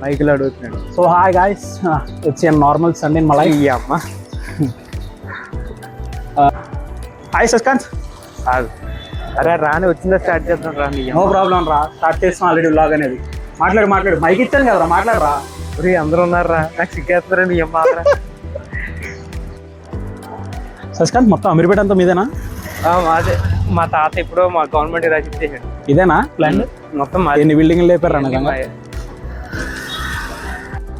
మైకులు అడుగుతున్నాడు. So hi guys, it's a normal Sunday in my life. అమ్మ hi Sasikanth. అరే రాని వచ్చిందా స్టార్ట్ చేద్దాం రా. నో ప్రాబ్లం రా, స్టార్ట్ చేస్తాం ఆల్రెడీ వ్లాగ్ అనేది. మాట్లాడు మైక్ ఇచ్చాను కదరా, మాట్లాడరా. రే అందరూ ఉన్నారా, నాకు సిగ్గేస్తారా నీ అమ్మ. శశికాంత్ మొత్తం అమీర్పేట అంతా మీదేనా? మాదే. మా తాత ఇప్పుడు మా గవర్నమెంట్ రాసిచ్చేసాడు. ఇదేనా ప్లాన్ మొత్తం ఎన్ని బిల్డింగ్లు లేపారు నిజంగా.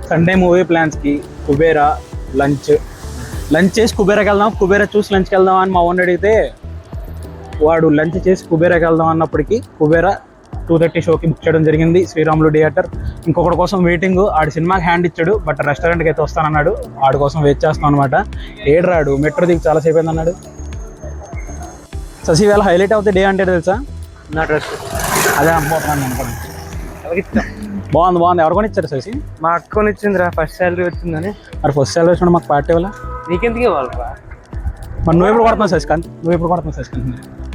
సండే మూవీ ప్లాన్స్కి కుబేరా లంచ్ చేసి కుబేరాకి వెళ్దాం, కుబేరా చూసి లంచ్కి వెళ్దాం అని మా ఓన్ అడిగితే వాడు లంచ్ చేసి కుబేరాకి వెళ్దాం అన్నప్పటికీ కుబేరా 2:30 షోకి బుక్ చేయడం జరిగింది, శ్రీరాములు థియేటర్. ఇంకొకటి కోసం వెయిటింగ్. ఆడి సినిమాకి హ్యాండ్ ఇచ్చాడు, బట్ రెస్టారెంట్కి అయితే వస్తానన్నాడు. ఆడి కోసం వెయిట్ చేస్తాం అనమాట. ఏడ్రాడు, మెట్రో దిగి చాలాసేపు అయింది అన్నాడు. శశి వేళ హైలైట్ అవుతే డే అంటే తెలుసా? నా డ్రెస్ అదే అమ్మోతున్నాను అనుకోండి. బాగుంది. ఎవరు కొని ఇచ్చారు శశి? మా అక్క కొని ఇచ్చిందిరా, ఫస్ట్ శాలరీ వచ్చిందని. మరి ఫస్ట్ శాలరీ వచ్చిన మాకు పార్టీ వల్ల నీకెందుకు ఇవ్వాలరా? మరి నువ్వు ఎప్పుడు కొడుతున్నావు శశికాంత్?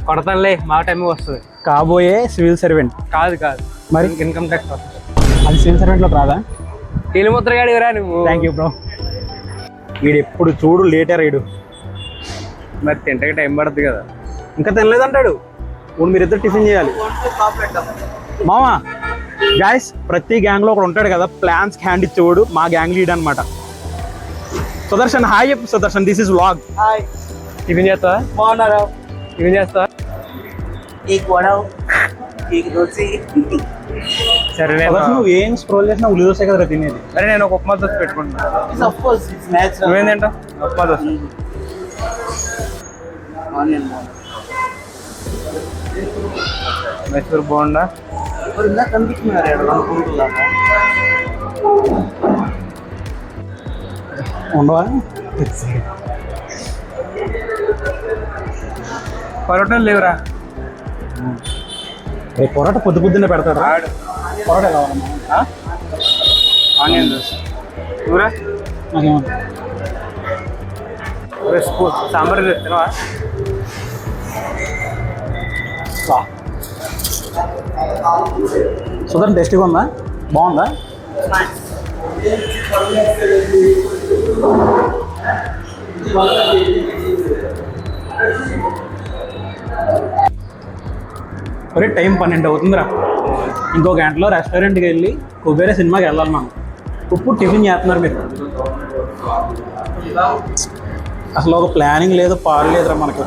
కొడతానులే, మా టైం వస్తుంది. కాబోయే సివిల్ సర్వెంట్ కాదు మరి ఇన్కమ్ ట్యాక్స్ వస్తుంది. అది సివిల్ సర్వెంట్లోకి రాదా? తెలిముద్రగాడిరా నువ్వు. Thank you bro. వీడు ఎప్పుడు చూడు లేటర్ వీడు. మరి తింటే టైం పడుతుంది కదా. ఇంకా తినలేదంటాడు. ఇప్పుడు మీరిద్దరు టిఫిన్ చేయాలి. మామా గాయస్, ప్రతి గ్యాంగ్లో ఒకడు ఉంటాడు కదా ప్లాన్స్ హ్యాండ్ ఇచ్చేవాడు. మా గ్యాంగ్ లీడ్ అనమాట. సుదర్శన్ హాయ్ చెప్పు. Sudarshan, this is vlog. Hi. Tiffin చేస్తావా? బాగున్నారా? టిఫిన్ చేస్తావా? సరే నువ్వు ఏం స్క్రోల్ చేసినా ఉల్లి దోశ కదా తినేది. సరే నేను ఒక ఉప్మా దోశ పెట్టుకుంటున్నా. నువ్వేంటంట? ఉప్మా దోశ. మైసూర్ బోండా ఉండవా? పరోటాలు లేవురా. రేపు పొరాట పొద్దున్నే పెడతాడు. పొరాట కావాలమ్మా. ఆనియన్ దోశ. నువ్వురా? సాంబార్ తినవా? సుదర్శన్ టేస్టీగా ఉందా? బాగుందా? ఒరే టైం 12 అవుతుందిరా. ఇంకో గంటలో రెస్టారెంట్కి వెళ్ళి కుబేరా సినిమాకి వెళ్ళాలి మనం. ఇప్పుడు టిఫిన్ చేస్తున్నారు మీరు. అసలు ఒక ప్లానింగ్ లేదు, పాలు లేదురా మనకి.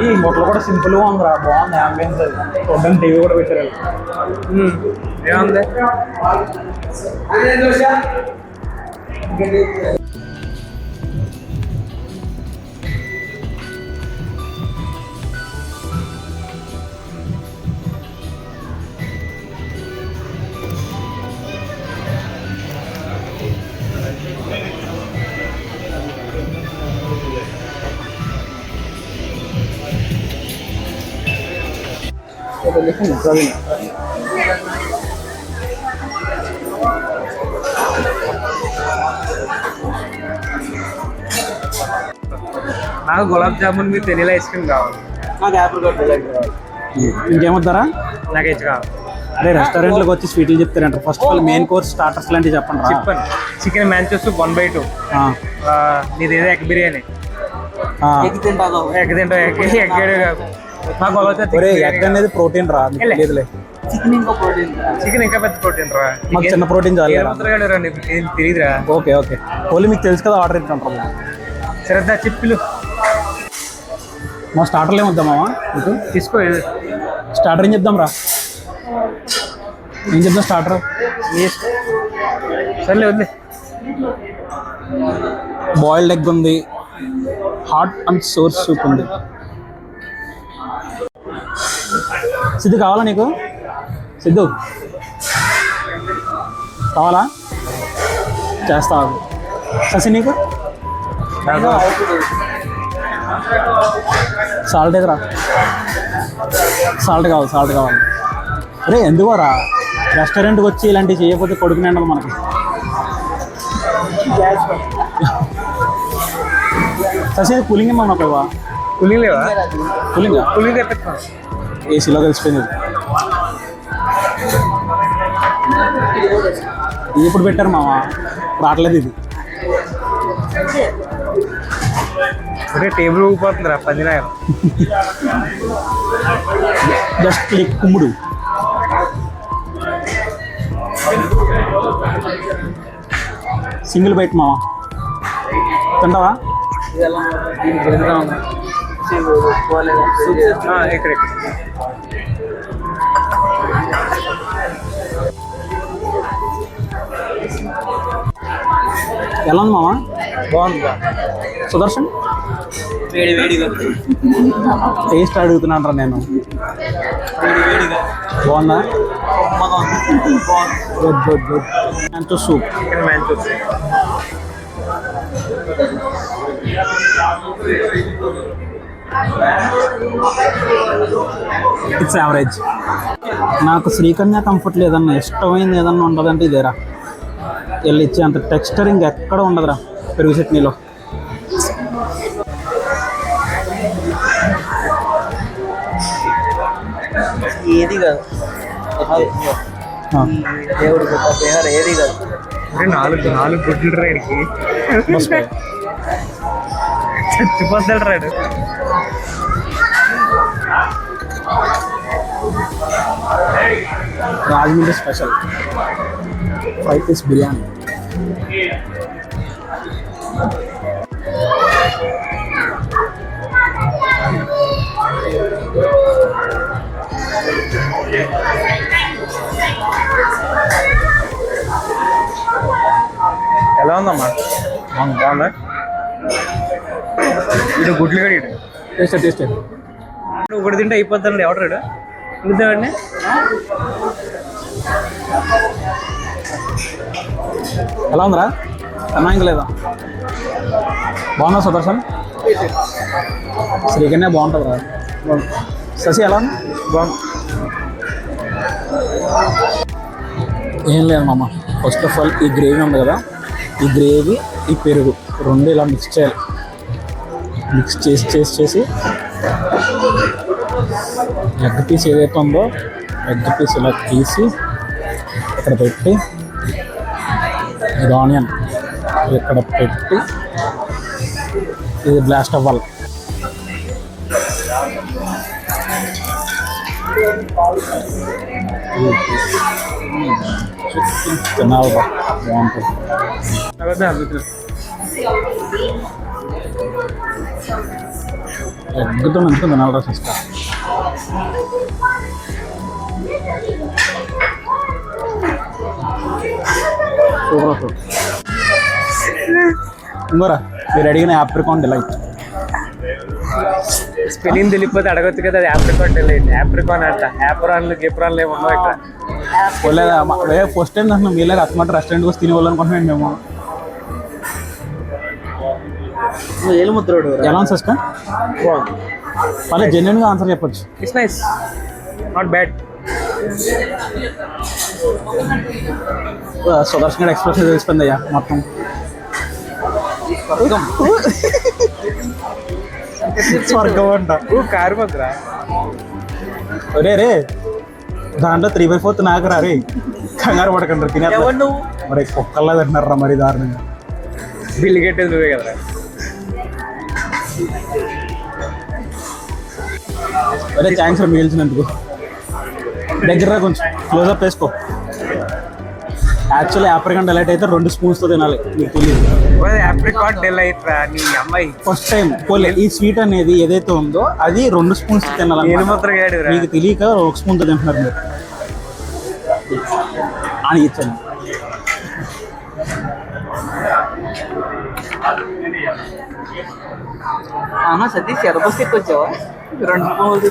ఈ హోటల్ కూడా సింపుల్గా ఉందిరా, బాగుంది అంబియన్స్. అది చూడడానికి టీవీ కూడా పెట్టారు. ఏముంది? నాకు గులాబ్ జామున్ మీరు తెలీలా ఐస్ క్రీమ్ కావాలి. నాకు యాప్రికాట్ డిలైట్ కావాలి. ఇంకేమొద్దారా? నాకు ఇచ్చి కావాలి. అరే రెస్టారెంట్లోకి వచ్చి స్వీట్లు చెప్తారంట. First of all main course starters లాంటివి చెప్పండి. చెప్పండి. Chicken manchows 1/2. నీదేదో ఎగ్ బిర్యానీ. ఎగ్ తింటాను. ఎగ్ తింటావు. ఎగ్ కాదు. మాకు ఎగ్ అనేది ప్రోటీన్ రా. చికెన్ ఇంకా ప్రోటీన్. చికెన్ ఇంకా పెద్ద ప్రోటీన్ రా. మాకు చిన్న ప్రోటీన్ చాలు. తెలియదురా. ఓకే ఓన్లీ మీకు తెలుసు కదా ఆర్డర్ ఇట్లా. సరే చిప్పులు మా స్టార్టర్లు ఏమొద్దాం మామా? ఇటు తీసుకో. స్టార్టర్ ఏం చెప్దాం రా? ఏం చెప్దాం స్టార్టర్? సర్లే వద్దు. బాయిల్డ్ ఎగ్ ఉంది, హాట్ అండ్ సోర్ సూప్ ఉంది. సిద్ధు కావాలా నీకు? సిద్ధు కావాలా? చేస్తావు. శశి నీకు? సాల్ట్ ఎదురా? సాల్ట్ కావాలి. అరే ఎందుకోరా రెస్టారెంట్కి వచ్చి ఇలాంటివి చేయకపోతే కొడుకునే ఉండాలి మనకి. శశి కూలింగ్ ఏమన్నా పోవా? కూలింగ్ లేవా? కూలింగ్ తెప్పిస్తాం. ఏసీలో కలిసిపోయింది. ఇది ఇప్పుడు పెట్టారు మామ, రావట్లేదు ఇది. అంటే టేబుల్ ఊగిపోతుందిరా పందినాయం. జస్ట్ క్లిక్ కుమ్ముడు. సింగిల్ బైట్ మామ, తింటావా? ఇక్కడ ఎలా ఉంది మామ? బాగుంది. సుదర్శన్ వేడి వేడిగా టేస్ట్ అడుగుతున్నాను రా నేను. వేడి వేడిగా బాగుందా? కమ్మగా ఉంది. బాగుంది. Good good good. Manchow soup. Chicken manchows. It's average. నాకు శ్రీకన్య కంఫర్ట్ లేదన్నా, ఇష్టమైంది ఏదన్నా ఉండదంటే ఇదేరా. వెళ్ళి ఇచ్చే అంత టెక్స్చర్ ఇంకెక్కడ ఉండదురా పెరుగు చట్నీలో. ఏది కాదు దేవుడు గొప్ప బీహార్ ఏది కాదు. అంటే నాలుగు గుడ్లు రైడ్కి చచ్చిపోతాడు రాడు. Rajahmundry special fry piece biryani. ఎలా ఉందమ్మా? బాగుందా? ఇది గుడ్లు కడి టేస్ట్ టేస్ట్. ఒకటి తింటే అయిపోతాడు. ఎవడాడు చూద్దామండి. ఎలా ఉందిరా? అన్నాయింక లేదా? బాగున్నా సుదర్శన్? శ్రీకన్య బాగుంటుంది రా. శశి ఎలా ఉంది? బాగుంది. ఏం లేదు మామ, ఫస్ట్ ఆఫ్ ఆల్ ఈ గ్రేవీ ఉంది కదా, ఈ గ్రేవీ ఈ పెరుగు రెండు ఇలా మిక్స్ చేయాలి. మిక్స్ చేసి ఎగ్ పీస్ ఏదైతే ఉందో ఎగ్ పీస్ ఇలా తీసి ఇక్కడ పెట్టి, ఇది ఆనియన్ ఇక్కడ పెట్టి ఇది బ్లాస్ట్ అవ్వాలి. తినాలి బాగుంటుంది. ఎగ్గుతో మంచిగా తినాలి రా సిస్టర్. సూపర్. ఇంకోరా మీరు అడిగిన ఆప్రికాన్ డిలైట్. స్పెల్లింగ్ తెలియకపోతే అడగొచ్చు కదా. అది ఆప్రికాన్ డిలైట్. ఆప్రికాన్ అంట. యాప్రాన్లు గిప్రాన్లు ఏమి ఉన్నావు ఇక్కడ. ఫస్ట్ టైం నాకు మీలాగా అత్తమాట రెస్టారెంట్కి వచ్చి తిని వాళ్ళనుకుంటున్నాను మేము. ఏలుముద్రోడు ఎలా ఉంది సిస్టర్? మళ్ళీ జెన్యున్గా ఆన్సర్ చెప్పొచ్చు. It's nice, not bad. Sudarshan expression తెలిసిపోయింది అయ్యా మొత్తం. స్వర్గం అంట. కారు పొద్దురా. ఒరే రే, దాంట్లో 3/4 నాకు రా రే. కంగారు పడకండి తినే. మరి కుక్కల్లా తింటున్నారా మరి దారుణంగా. బిల్లు కట్టేది నువ్వే కదరా. అరే థ్యాంక్స్ మిగిల్చినందుకు. దగ్గర కొంచెం క్లోజప్ వేసుకో. యాక్చువల్లీ ఆప్రికాన్ డిలైట్ అయితే 2 స్పూన్స్తో తినాలి, మీకు తెలియదు. ఆప్రికాన్ డిలైట్ రా నీ అమ్మాయి. ఫస్ట్ టైం పోలే ఈ స్వీట్ అనేది ఏదైతే ఉందో అది 2 స్పూన్స్ తినాలి. మీకు తెలియక 1 స్పూన్తో తింటున్నారు మీరు అని ఇచ్చాను. సతీష్ ఎర్రబస్తికి వచ్చావా? 2 స్పూన్లు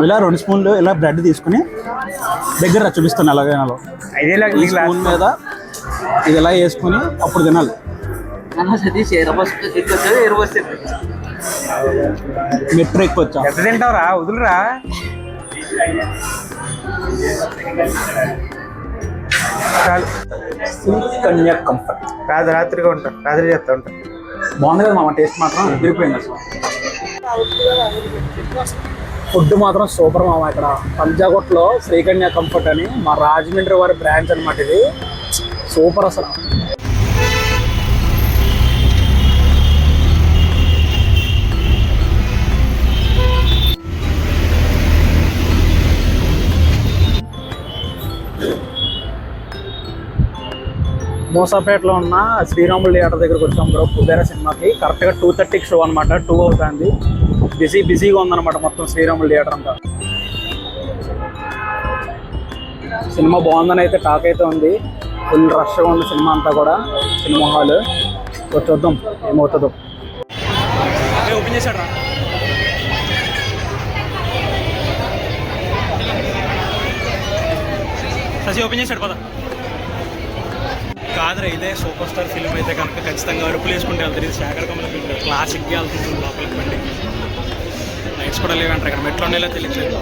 ఇలా 2 స్పూన్లు ఇలా బ్రెడ్ తీసుకుని దగ్గర చూపిస్తాను ఎలాగైనా. ఈ స్పూన్ మీద ఇది ఇలా వేసుకుని అప్పుడు తినాలి. సతీష్ ఎర్రబస్తికి వచ్చావా? ఎర్రబస్తి మెట్రో ఎక్కువచ్చా? ఎంత తింటావురా? వదులురా. కన్యా కంఫర్ట్ కాదు, రాత్రిగా ఉంటా. రాత్రి చేస్తా ఉంటా. బాగుంది కదా మామ, టేస్ట్ మాత్రం తిరిగిపోయింది అసలు. ఫుడ్ మాత్రం సూపర్ మామ. ఇక్కడ పంజాగుట్లో శ్రీకన్య కంఫర్ట్ అని మా రాజమండ్రి వారి బ్రాంచ్ అనమాట. ఇది సూపర్ అసలు. మూసాపేటలో ఉన్న శ్రీరాములు థియేటర్ దగ్గరకు వచ్చాం బ్రో కుబేరా సినిమాకి. కరెక్ట్గా 2:30కి షో అనమాట. 2 అవుతుంది. బిజీగా ఉందన్నమాట మొత్తం శ్రీరాములు థియేటర్ అంతా. సినిమా బాగుందని అయితే టాక్ అయితే ఉంది. ఫుల్ రష్గా ఉంది సినిమా అంతా కూడా. సినిమా హాల్ చూద్దాం ఏమవుతుందో. ఓపెన్ చేశాడు రా. శశి ఓపెన్ చేశాడు పద. కాదురా ఇదే సూపర్ స్టార్ ఫిల్మ్ అయితే కనుక ఖచ్చితంగా అరుపులు వేసుకుంటే వెళ్తారు. ఇది శేఖర్ కమల ఫిల్మ్ క్లాసిక్గా వెళ్తుంది లోపలికి బండి. లైట్స్ కూడా లేవంటారు ఇక్కడ. మెట్లో ఉండేలా తెలియట్లేదు.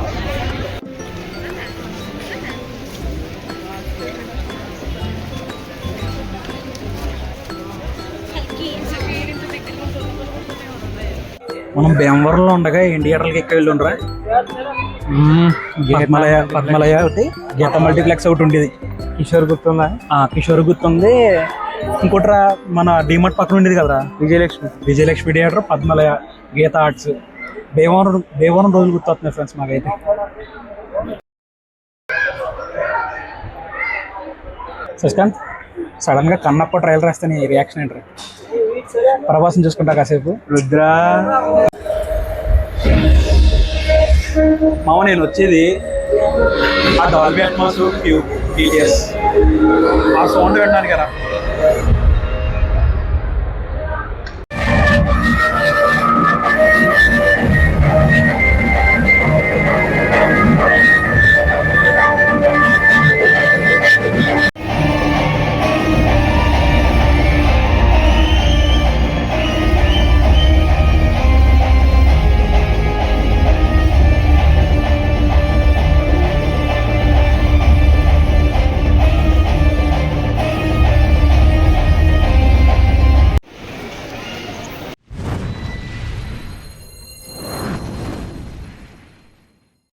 మనం భీమవరంలో ఉండగా థియేటర్లకి ఎక్కడ వెళ్ళి ఉండరా. పద్మలయ ఒకటి, గీత మల్టీప్లెక్స్ ఒకటి ఉండేది. కిషోర్ గుర్తుందా? కిషోర్ గుర్తుంది. ఇంకోటి మన డిమార్ట్ పక్కన ఉండేది కదరా విజయలక్ష్మి థియేటర్, పద్మలయ, గీత ఆర్ట్స్. భీమవరం రోజులు గుర్తొస్తున్నాయి ఫ్రెండ్స్ మాకైతే. శశికాంత్ సడన్ గా కన్నప్ప ట్రైలర్ వేస్తే నీ రియాక్షన్ ఏంటి? ప్రభాసం చూసుకుంటా కాసేపు. రుద్రా మామ నేను వచ్చేది ఆ డాల్బీ అట్మాస్ క్యూబ్ టీటీఎస్ ఆ సౌండ్ వినడానికి కదా.